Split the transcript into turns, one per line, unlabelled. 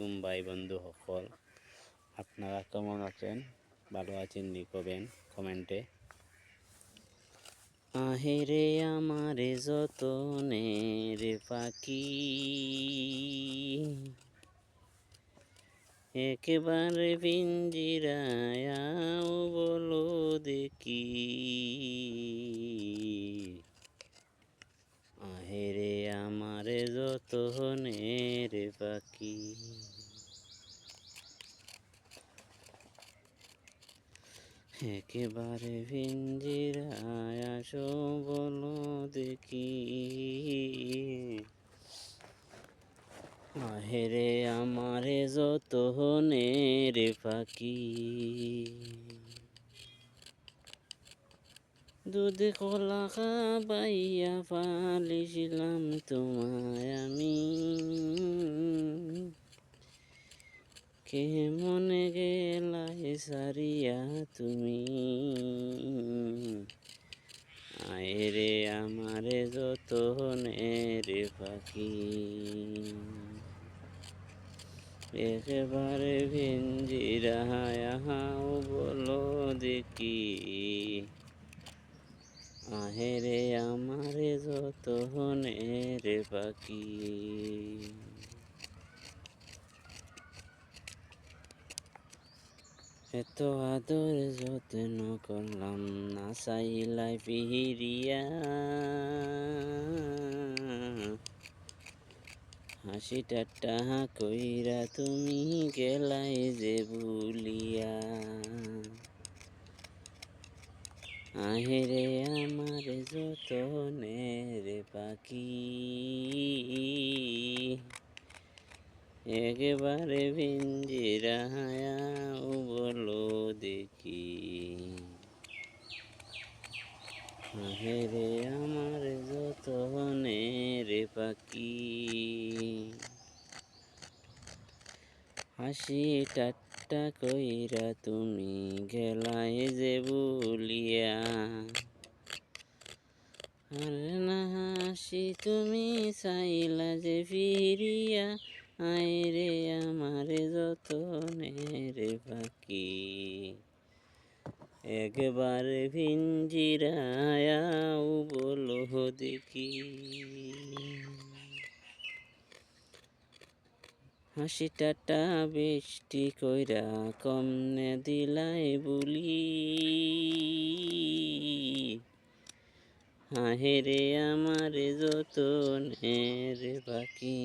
ভাই বন্ধু সকল, আপনারা কেমন আছেন? ভালো আছেন নি কবেন কমেন্টে। আহেরে আমারে যতনের পাখি, একেবারে পিঞ্জিরায়াও বলো দেখি। আহেরে আমারে যতনের পাখি, একেবারে পিঞ্জিরায় আসো বলো দেখি। আহেরে আমারে যতনের পাখি, দুধ কলা খাবাইয়া পালিছিলাম তোমায় আমি, কেমনে গেলাই সারিয়া তুমি। আয়রে আমারে যতনের পাখি, একেবারে ভিঞ্জিরায়াও বলো দেখি। আহেরে আমারে যতনের পাখি, এত আদর যত্ন করলাম না চাইলাই ফিরিয়া, হাসি ঠাট্টা কইরা তুমি গেলাই যে ভুলিয়া। আহেরে আমার যতনের পাখি, একেবারে পিঞ্জিরায়াও বলো দেখি। আহেরে আমার যতনের পাখি, হাসি ঠাট্টা কইরা তুমি গেলাই যে ভুলিয়া। আরে না হাসি তুমি চাইলা যে ফিরিয়া, আইরে আমারে যতনের পাখি, একবারে পিঞ্জিরায়াও বলো দেখি। হাসি ঠাট্টা বৃষ্টি কইরা কমনে দিলাই বুলি, আহেরে আমারে যতনের পাখি।